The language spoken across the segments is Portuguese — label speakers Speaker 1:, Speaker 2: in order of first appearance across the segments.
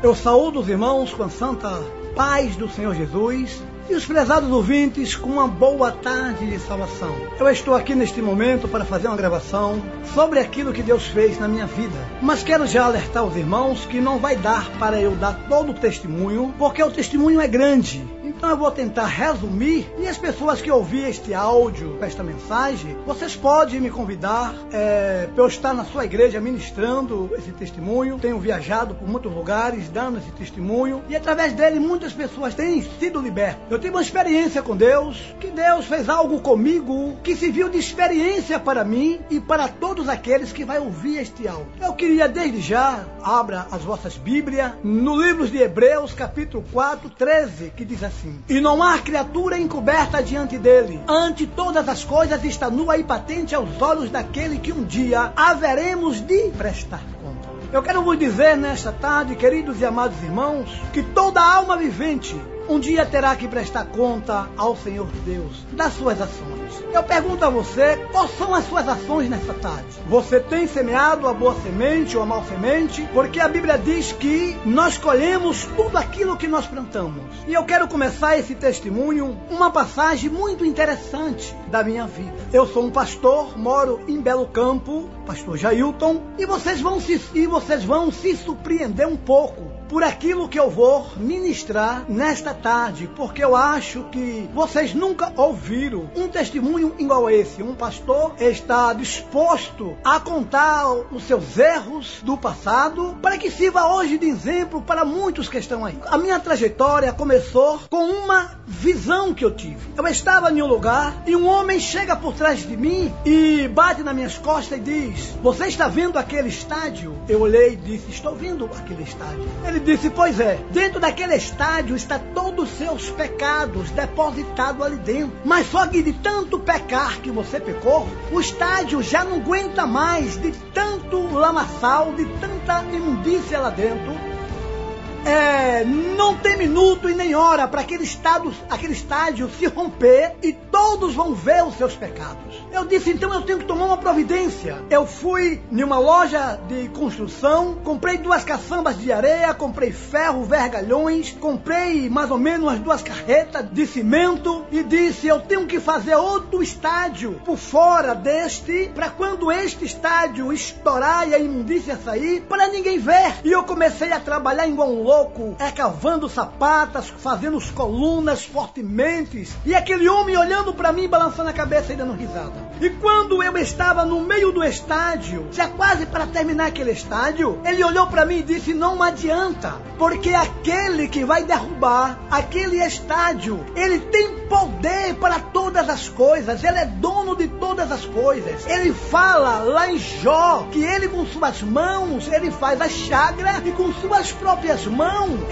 Speaker 1: Eu saúdo os irmãos com a santa paz do Senhor Jesus e os prezados ouvintes com uma boa tarde de salvação. Eu estou aqui neste momento para fazer uma gravação sobre aquilo que Deus fez na minha vida. Mas quero já alertar os irmãos que não vai dar para eu dar todo o testemunho, porque o testemunho é grande. Então eu vou tentar resumir, e as pessoas que ouvirem este áudio, esta mensagem, vocês podem me convidar para eu estar na sua igreja ministrando esse testemunho. Tenho viajado por muitos lugares dando esse testemunho, e através dele muitas pessoas têm sido libertas. Eu tive uma experiência com Deus, que Deus fez algo comigo, que serviu de experiência para mim e para todos aqueles que vão ouvir este áudio. Eu queria desde já, abra as vossas Bíblias, no livro de Hebreus, capítulo 4, 13, que diz assim: e não há criatura encoberta diante dele, ante todas as coisas está nua e patente aos olhos daquele que um dia haveremos de prestar conta. Eu quero vos dizer nesta tarde, queridos e amados irmãos, que toda alma vivente um dia terá que prestar conta ao Senhor Deus das suas ações. Eu pergunto a você, quais são as suas ações nessa tarde? Você tem semeado a boa semente ou a mal semente? Porque a Bíblia diz que nós colhemos tudo aquilo que nós plantamos. E eu quero começar esse testemunho, uma passagem muito interessante da minha vida. Eu sou um pastor, moro em Belo Campo, pastor Jailton, e vocês vão se surpreender um pouco por aquilo que eu vou ministrar nesta tarde, porque eu acho que vocês nunca ouviram um testemunho igual a esse. Um pastor está disposto a contar os seus erros do passado, para que sirva hoje de exemplo para muitos que estão aí. A minha trajetória começou com uma visão que eu tive. Eu estava em um lugar e um homem chega por trás de mim e bate nas minhas costas e diz: você está vendo aquele estádio? Eu olhei e disse: estou vendo aquele estádio. Ele disse: pois é, dentro daquele estádio está todos os seus pecados depositados ali dentro. Mas só que de tanto pecar que você pecou, o estádio já não aguenta mais de tanto lamaçal, de tanta imundícia lá dentro. Não tem minuto e nem hora para aquele estádio se romper e todos vão ver os seus pecados. Eu disse: então eu tenho que tomar uma providência. Eu fui em uma loja de construção, comprei 2 caçambas de areia, comprei ferro, vergalhões, comprei mais ou menos umas 2 carretas de cimento e disse: eu tenho que fazer outro estádio por fora deste, para quando este estádio estourar e a imundícia sair, para ninguém ver. E eu comecei a trabalhar igual um louco, cavando sapatas, fazendo as colunas fortemente, e aquele homem olhando para mim, balançando a cabeça e dando risada. E quando eu estava no meio do estádio, já quase para terminar aquele estádio, ele olhou para mim e disse: não adianta, porque aquele que vai derrubar aquele estádio, ele tem poder para todas as coisas, ele é dono de todas as coisas. Ele fala lá em Jó que ele com suas mãos ele faz a chaga e com suas próprias mãos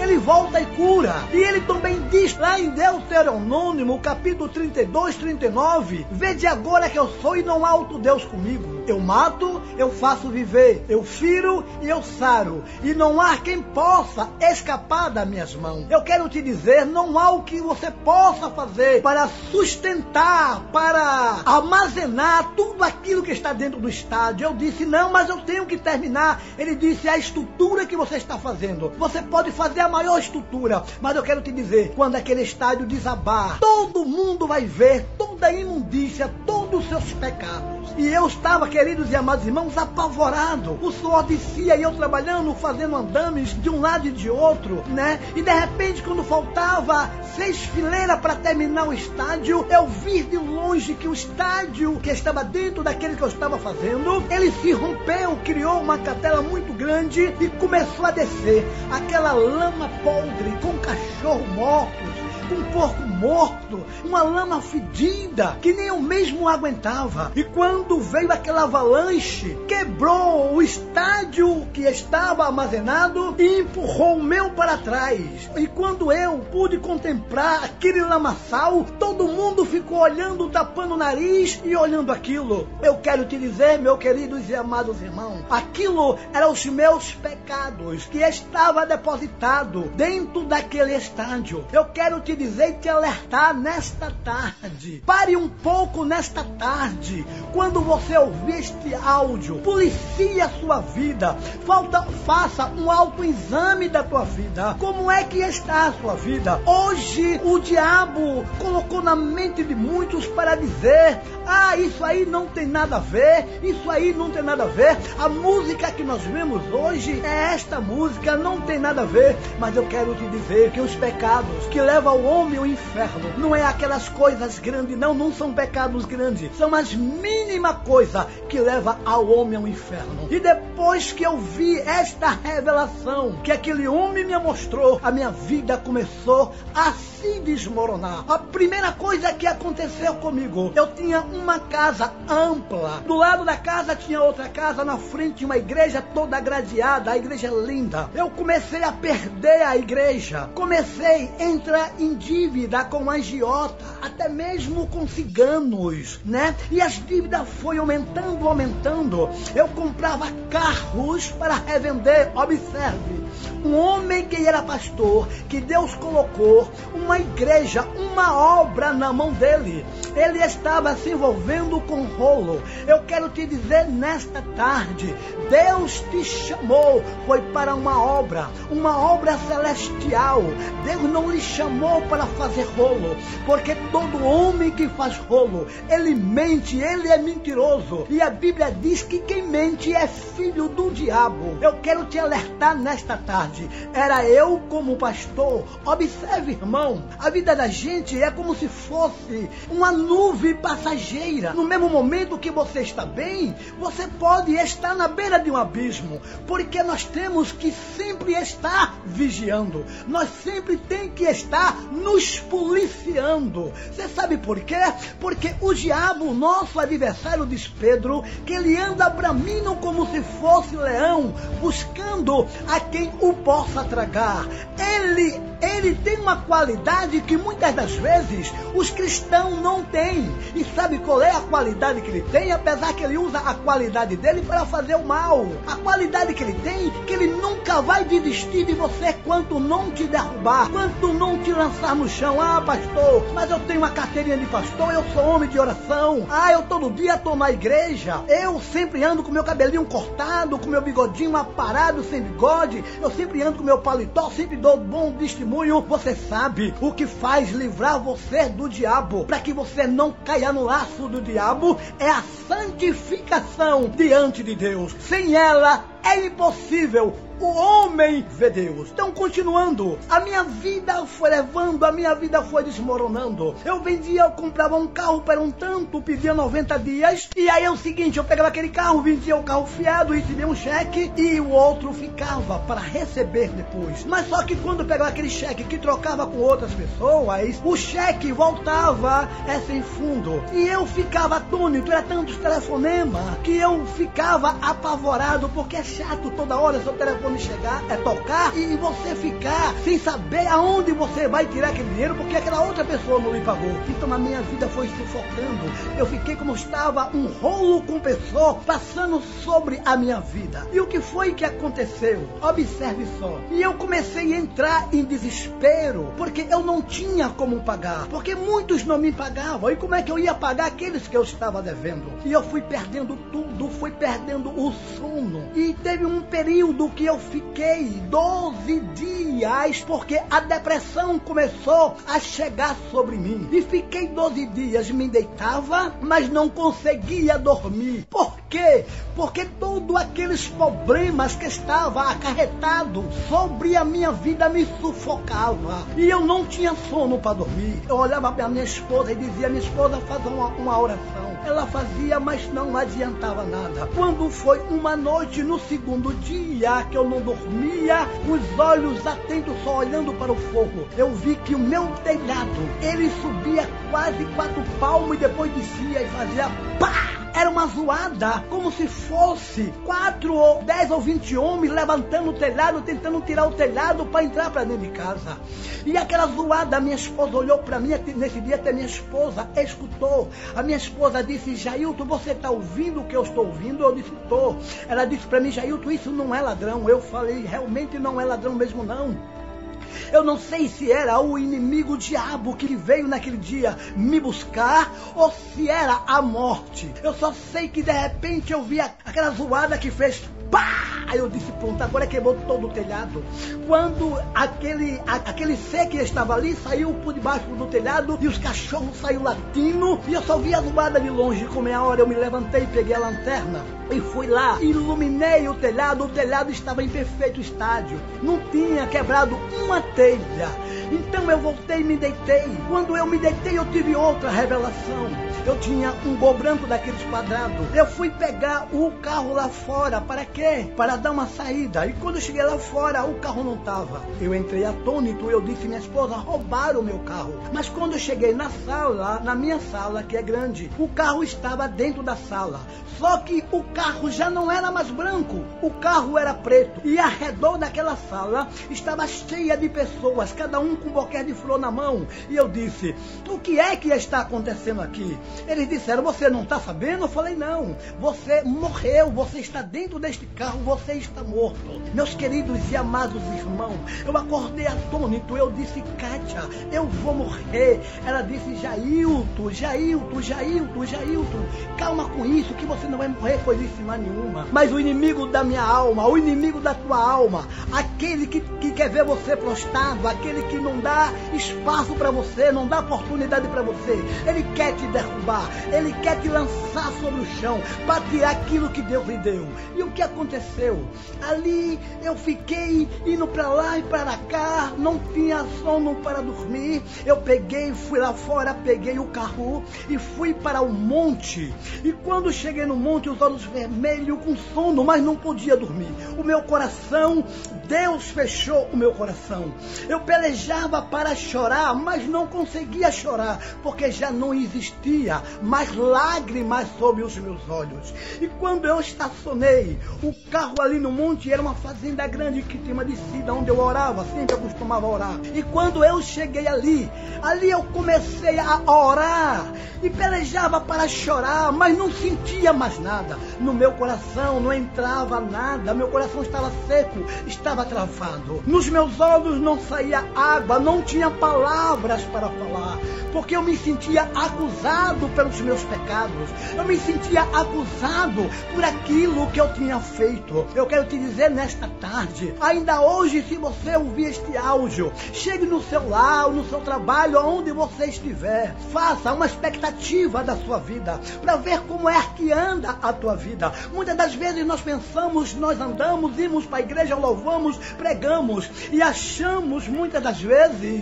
Speaker 1: ele volta e cura. E ele também diz lá em Deuteronômio, capítulo 32, 39: vede agora que eu sou e não há outro Deus comigo. Eu mato, eu faço viver, eu firo e eu saro, e não há quem possa escapar das minhas mãos. Eu quero te dizer, não há o que você possa fazer para sustentar, para armazenar tudo aquilo que está dentro do estádio. Eu disse: não, mas eu tenho que terminar. Ele disse: a estrutura que você está fazendo, você pode fazer a maior estrutura, mas eu quero te dizer, quando aquele estádio desabar, todo mundo vai ver toda a imundícia, todos os seus pecados. E eu estava, queridos e amados irmãos, apavorado. O suor descia e eu trabalhando, fazendo andames de um lado e de outro, né? E de repente, quando faltava 6 fileiras para terminar o estádio, eu vi de longe que o estádio que estava dentro daquele que eu estava fazendo, ele se rompeu, criou uma catela muito grande e começou a descer aquela lama podre, com cachorro mortos, com porco morto, uma lama fedida que nem eu mesmo aguentava. E quando veio aquela avalanche, quebrou o estádio que estava armazenado e empurrou o meu para trás. E quando eu pude contemplar aquele lamaçal, todo mundo ficou olhando, tapando o nariz e olhando aquilo. Eu quero te dizer, meus queridos e amados irmãos, aquilo eram os meus pecados que estava depositado dentro daquele estádio. Eu quero te dizer e te alertar nesta tarde. Pare um pouco nesta tarde. Quando quando você ouvir este áudio, policie a sua vida, faça um autoexame da tua vida. Como é que está a sua vida? Hoje o diabo colocou na mente de muitos para dizer: isso aí não tem nada a ver, isso aí não tem nada a ver. A música que nós vemos hoje é esta música, não tem nada a ver. Mas eu quero te dizer que os pecados que levam o homem ao inferno não é aquelas coisas grandes, não são pecados grandes, são as mínimas coisas que levam ao homem ao inferno. E depois que eu vi esta revelação que aquele homem me mostrou, a minha vida começou a se desmoronar. A primeira coisa que aconteceu comigo, eu tinha uma casa ampla, do lado da casa tinha outra casa, na frente uma igreja toda gradeada, a igreja linda. Eu comecei a perder a igreja, comecei a entrar em dívida com agiota, até mesmo com ciganos, né? E as dívidas foi aumentando. Eu comprava carros para revender. Observe, um homem que era pastor, que Deus colocou uma igreja, uma obra na mão dele, ele estava se envolvendo com rolo. Eu quero te dizer nesta tarde, Deus te chamou, foi para uma obra celestial. Deus não lhe chamou para fazer rolo, porque todo homem que faz rolo, ele mente, ele é mentiroso, e a Bíblia diz que quem mente é filho do diabo. Eu quero te alertar nesta tarde, era eu como pastor. Observe, irmão, a vida da gente é como se fosse uma nuvem passageira. No mesmo momento que você está bem, você pode estar na beira de um abismo, porque nós temos que sempre estar vigiando, nós sempre tem que estar nos policiando. Você sabe por quê? Porque o diabo, nosso adversário, diz Pedro, que ele anda bramindo como se fosse leão, buscando a quem o possa tragar. Ele tem uma qualidade que muitas das vezes os cristãos não têm. E sabe qual é a qualidade que ele tem? Apesar que ele usa a qualidade dele para fazer o mal. A qualidade que ele tem, que ele nunca vai desistir de você quanto não te derrubar, quanto não te lançar no chão. Pastor, mas eu tenho uma carteirinha de pastor, eu sou homem de oração. Eu todo dia estou na igreja, eu sempre ando com meu cabelinho cortado, com meu bigodinho aparado, sem bigode, eu sempre ando com meu paletó, sempre dou bom testemunho. Você sabe o que faz livrar você do diabo, para que você não caia no laço do diabo? É a santificação diante de Deus. Sem ela é impossível o homem ver Deus. Então, continuando, a minha vida foi levando, a minha vida foi desmoronando. Eu vendia, eu comprava um carro para um tanto, pedia 90 dias, e aí é o seguinte, eu pegava aquele carro, vendia o carro fiado, recebia um cheque, e o outro ficava para receber depois. Mas só que quando eu pegava aquele cheque que trocava com outras pessoas, o cheque voltava sem fundo. E eu ficava atônito, era tantos telefonemas, que eu ficava apavorado, porque é chato toda hora seu telefone chegar, tocar, e você ficar sem saber aonde você vai tirar aquele dinheiro, porque aquela outra pessoa não lhe pagou. Então a minha vida foi sufocando. Eu fiquei como estava um rolo compressor passando sobre a minha vida. E o que foi que aconteceu? Observe só. E eu comecei a entrar em desespero, porque eu não tinha como pagar, porque muitos não me pagavam. E como é que eu ia pagar aqueles que eu estava devendo? E eu fui perdendo tudo, fui perdendo o sono. E teve um período que eu fiquei 12 dias, porque a depressão começou a chegar sobre mim. E fiquei 12 dias, me deitava, mas não conseguia dormir. Por quê? Porque todos aqueles problemas que estavam acarretados sobre a minha vida me sufocava. E eu não tinha sono para dormir. Eu olhava para minha esposa e dizia: minha esposa, faz uma oração. Ela fazia, mas não adiantava nada. Quando foi uma noite, no segundo dia, que eu não dormia, os olhos atentos só olhando para o fogo, eu vi que o meu telhado, ele subia quase 4 palmos e depois descia e fazia pá! Era uma zoada, como se fosse 4 ou 10 ou 20 homens levantando o telhado, tentando tirar o telhado para entrar para dentro de casa. E aquela zoada, a minha esposa olhou para mim, nesse dia até minha esposa escutou. A minha esposa disse: Jailton, você está ouvindo o que eu estou ouvindo? Eu disse: estou. Ela disse para mim: Jailton, isso não é ladrão. Eu falei: realmente não é ladrão mesmo não. Eu não sei se era o inimigo, o diabo, que veio naquele dia me buscar, ou se era a morte. Eu só sei que de repente eu vi aquela zoada que fez pá! Aí eu disse, pronto, agora queimou todo o telhado. Quando aquele ser que estava ali saiu por debaixo do telhado e os cachorros saíram latindo e eu só vi a zoada de longe. Com meia hora eu me levantei, peguei a lanterna e fui lá, iluminei o telhado estava em perfeito estádio, não tinha quebrado uma telha. Então eu voltei e me deitei. Quando eu me deitei eu tive outra revelação. Eu tinha um gol branco daqueles quadrados. Eu fui pegar o carro lá fora. Para quê? Para dar uma saída. E quando eu cheguei lá fora, o carro não estava. Eu entrei atônito, eu disse, minha esposa, roubaram o meu carro. Mas quando eu cheguei na sala, na minha sala, que é grande, o carro estava dentro da sala. Só que o carro já não era mais branco, o carro era preto. E ao redor daquela sala estava cheia de pessoas, cada um com um buquê de flor na mão. E eu disse, o que é que está acontecendo aqui? Eles disseram, você não está sabendo? Eu falei, não, você morreu, você está dentro deste carro, você está morto. Meus queridos e amados irmãos, eu acordei atônito, eu disse, Kátia, eu vou morrer. Ela disse, Jailton, calma com isso, que você não vai morrer coisíssima nenhuma. Mas o inimigo da minha alma, o inimigo da tua alma, aquele que quer ver você prostrado, aquele que não dá espaço para você, não dá oportunidade para você, ele quer te derrubar, ele quer te lançar sobre o chão, para tirar aquilo que Deus lhe deu. E o que aconteceu? Ali eu fiquei indo para lá e para cá, não tinha sono para dormir. Eu fui lá fora, peguei o carro e fui para o monte. E quando cheguei no monte, os olhos vermelhos, com sono, mas não podia dormir. O meu coração, Deus fechou o meu coração. Eu pelejava para chorar, mas não conseguia chorar, porque já não existia mais lágrimas sobre os meus olhos. E quando eu estacionei o carro ali no monte, era uma fazenda grande que tinha uma descida onde eu orava, sempre eu costumava orar. E quando eu cheguei ali eu comecei a orar e pelejava para chorar, mas não sentia mais nada. No meu coração não entrava nada, meu coração estava seco, estava travado. Nos meus olhos não saía água, não tinha palavras para falar, porque eu me sentia acusado pelos meus pecados, eu me sentia acusado por aquilo que eu tinha feito. Eu quero te dizer nesta tarde, ainda hoje, se você ouvir este áudio, chegue no seu lar, no seu trabalho, aonde você estiver, faça uma expectativa da sua vida, para ver como é que anda a tua vida. Muitas das vezes nós pensamos, nós andamos, imos para a igreja, louvamos, pregamos, e achamos muitas das vezes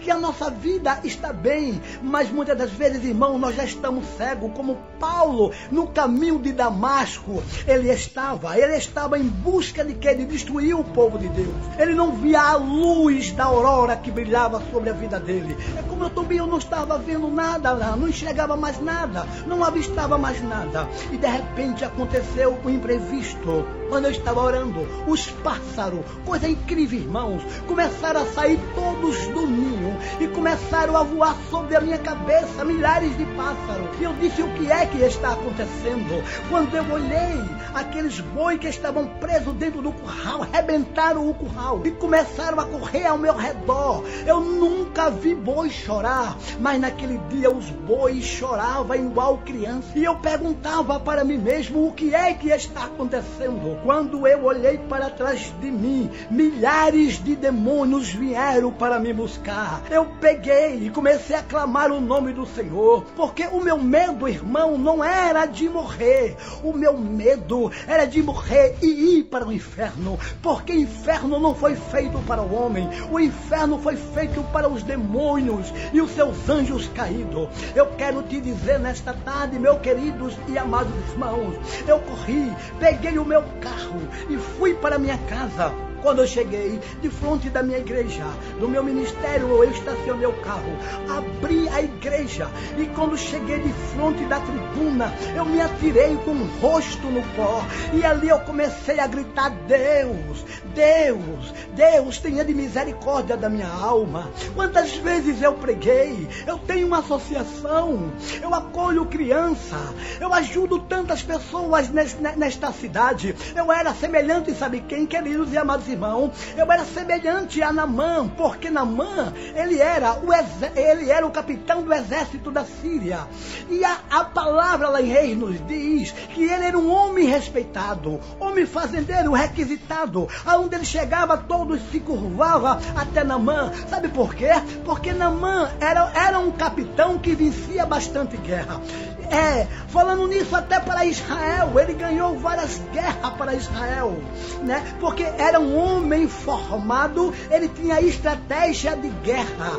Speaker 1: que a nossa vida está bem, mas muitas das vezes, irmão, nós já estamos cegos, como Paulo no caminho de Damasco. Ele estava em busca de quê? De destruir o povo de Deus. Ele não via a luz da aurora que brilhava sobre a vida dele. É como eu também, eu não estava vendo nada lá, não enxergava mais nada, não avistava mais nada. E de repente aconteceu o imprevisto. Quando eu estava orando, os pássaros, coisa incrível, irmãos, começaram a sair todos do ninho e começaram a voar sobre a minha cabeça, milhares de pássaros. E eu disse, o que é que está acontecendo? Quando eu olhei, aqueles bois que estavam presos dentro do curral, arrebentaram o curral e começaram a correr ao meu redor. Eu nunca vi boi chorar, mas naquele dia os bois choravam igual criança. E eu perguntava para mim mesmo, o que é que está acontecendo? Quando eu olhei para trás de mim, milhares de demônios vieram para me buscar. Eu peguei e comecei a clamar o nome do Senhor, porque o meu medo, irmão, não era de morrer. O meu medo era de morrer e ir para o inferno, porque o inferno não foi feito para o homem, o inferno foi feito para os demônios e os seus anjos caídos. Eu quero te dizer nesta tarde, meus queridos e amados irmãos, eu corri, peguei o meu carro e fui para minha casa. Quando eu cheguei de frente da minha igreja, do meu ministério, eu estacionei o carro, abri a igreja e quando cheguei de frente da tribuna, eu me atirei com o rosto no pó e ali eu comecei a gritar, Deus, Deus, Deus, tenha de misericórdia da minha alma. Quantas vezes eu preguei, eu tenho uma associação, eu acolho criança, eu ajudo tantas pessoas nesta cidade, eu era semelhante, sabe quem, queridos e amados amados irmãos, eu era semelhante a Naamã, porque Naamã, ele era o capitão do exército da Síria. E a palavra lá em Reis nos diz que ele era um homem respeitado, homem fazendeiro requisitado, aonde ele chegava, todos se curvavam até Naamã. Sabe por quê? Porque Naamã era um capitão que vencia bastante guerra. Falando nisso, até para Israel, ele ganhou várias guerras para Israel, né? Porque era um homem formado, ele tinha estratégia de guerra,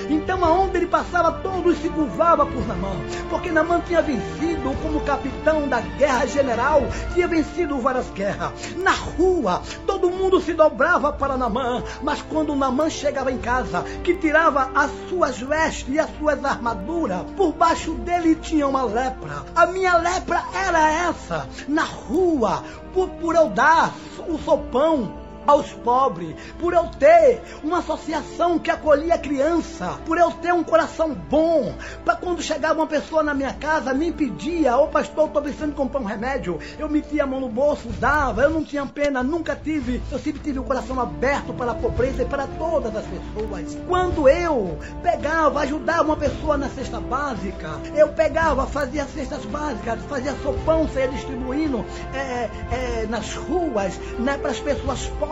Speaker 1: então aonde ele passava, todos se curvavam por Naamã, porque Naamã tinha vencido como capitão da guerra general, tinha vencido várias guerras. Na rua, todo mundo se dobrava para Naamã, mas quando Naamã chegava em casa, que tirava as suas vestes e as suas armaduras, por baixo dele tinha uma lepra. A minha lepra era essa. Na rua, por eu dar o sopão aos pobres, por eu ter uma associação que acolhia a criança, por eu ter um coração bom, para quando chegava uma pessoa na minha casa, me pedia, ô pastor, estou precisando comprar um remédio, eu metia a mão no bolso, dava, eu não tinha pena, nunca tive, eu sempre tive o coração aberto para a pobreza e para todas as pessoas. Quando eu pegava, ajudava uma pessoa na cesta básica, eu pegava, fazia cestas básicas, fazia sopão, saia distribuindo nas ruas, né, para as pessoas pobres.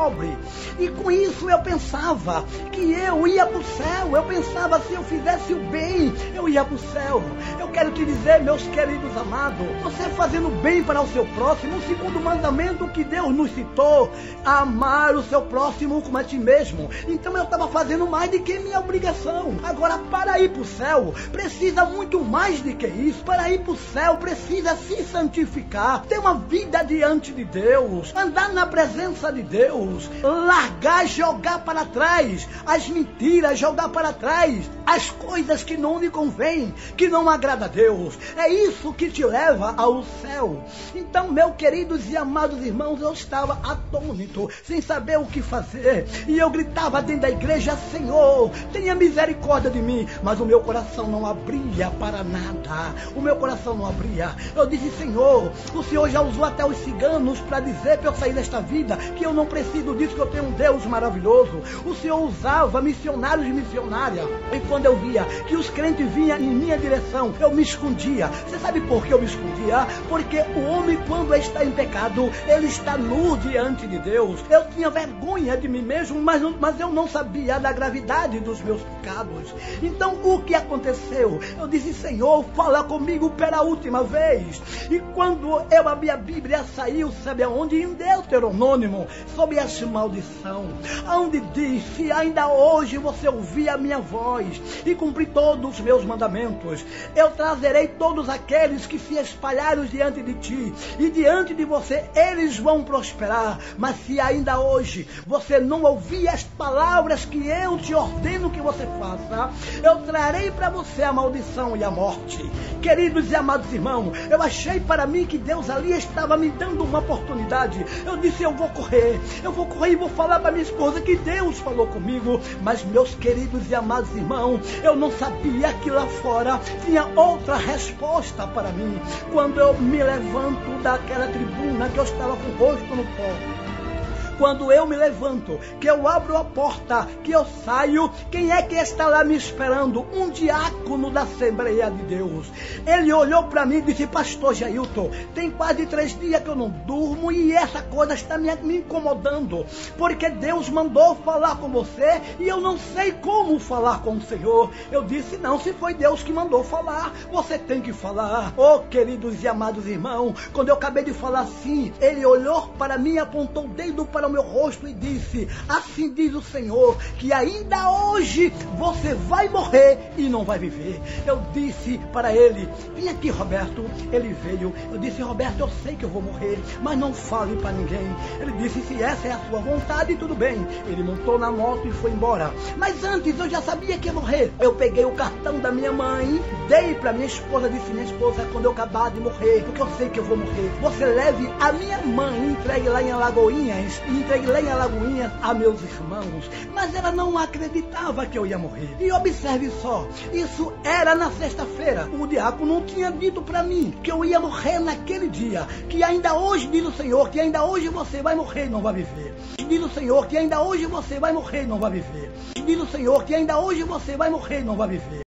Speaker 1: E com isso eu pensava que eu ia para o céu. Eu pensava, se eu fizesse o bem, eu ia para o céu. Eu quero te dizer, meus queridos amados, você fazendo bem para o seu próximo, o segundo mandamento que Deus nos citou, amar o seu próximo como a ti mesmo. Então eu estava fazendo mais do que minha obrigação. Agora, para ir para o céu, precisa muito mais do que isso. Para ir para o céu, precisa se santificar, ter uma vida diante de Deus, andar na presença de Deus, largar, jogar para trás as mentiras, jogar para trás as coisas que não lhe convêm, que não agrada a Deus. É isso que te leva ao céu. Então, meus queridos e amados irmãos, eu estava atônito, sem saber o que fazer, e eu gritava dentro da igreja, Senhor, tenha misericórdia de mim, mas o meu coração não abria para nada, o meu coração não abria. Eu disse, Senhor, o Senhor já usou até os ciganos para dizer para eu sair desta vida, que eu não preciso disso, que eu tenho um Deus maravilhoso. O Senhor usava missionários e missionárias, e quando eu via que os crentes vinham em minha direção, eu me escondia. Você sabe por que eu me escondia? Porque o homem, quando está em pecado, ele está nu diante de Deus. Eu tinha vergonha de mim mesmo, mas eu não sabia da gravidade dos meus pecados. Então o que aconteceu? Eu disse, Senhor, fala comigo pela última vez. E quando eu abri a Bíblia, saiu, sabe aonde? Em Deuteronômio, sobre a maldição, onde diz, se ainda hoje você ouvir a minha voz e cumprir todos os meus mandamentos, eu trazerei todos aqueles que se espalharam diante de ti, e diante de você eles vão prosperar. Mas se ainda hoje você não ouvir as palavras que eu te ordeno que você faça, eu trarei para você a maldição e a morte. Queridos e amados irmãos, eu achei para mim que Deus ali estava me dando uma oportunidade. Eu disse, eu vou correr e vou falar para minha esposa que Deus falou comigo. Mas, meus queridos e amados irmãos, eu não sabia que lá fora tinha outra resposta para mim. Quando eu me levanto daquela tribuna que eu estava com o rosto no pó, quando eu me levanto, que eu abro a porta, que eu saio, quem é que está lá me esperando? Um diácono da Assembleia de Deus. Ele olhou para mim e disse, pastor Jailton, tem quase 3 dias que eu não durmo e essa coisa está me incomodando, porque Deus mandou falar com você e eu não sei como falar com o Senhor. Eu disse, não, se foi Deus que mandou falar, você tem que falar. Oh, queridos e amados irmãos, quando eu acabei de falar assim, ele olhou para mim, apontou o dedo para o meu rosto e disse, assim diz o Senhor, que ainda hoje você vai morrer e não vai viver. Eu disse para ele, vem aqui, Roberto. Ele veio. Eu disse, Roberto, eu sei que eu vou morrer, mas não fale para ninguém. Ele disse, se essa é a sua vontade, tudo bem. Ele montou na moto e foi embora. Mas antes eu já sabia que ia morrer. Eu peguei o cartão da minha mãe, dei para minha esposa, disse, minha esposa, quando eu acabar de morrer, porque eu sei que eu vou morrer, você leve a minha mãe, entregue lá em Alagoinhas, e entreguei lá em Alagoinhas a meus irmãos, mas ela não acreditava que eu ia morrer. E observe só, isso era na sexta-feira. O diácono não tinha dito para mim que eu ia morrer naquele dia, que ainda hoje, diz o Senhor, que ainda hoje você vai morrer e não vai viver. Diz o Senhor que ainda hoje você vai morrer e não vai viver. Diz o Senhor que ainda hoje você vai morrer e não vai viver.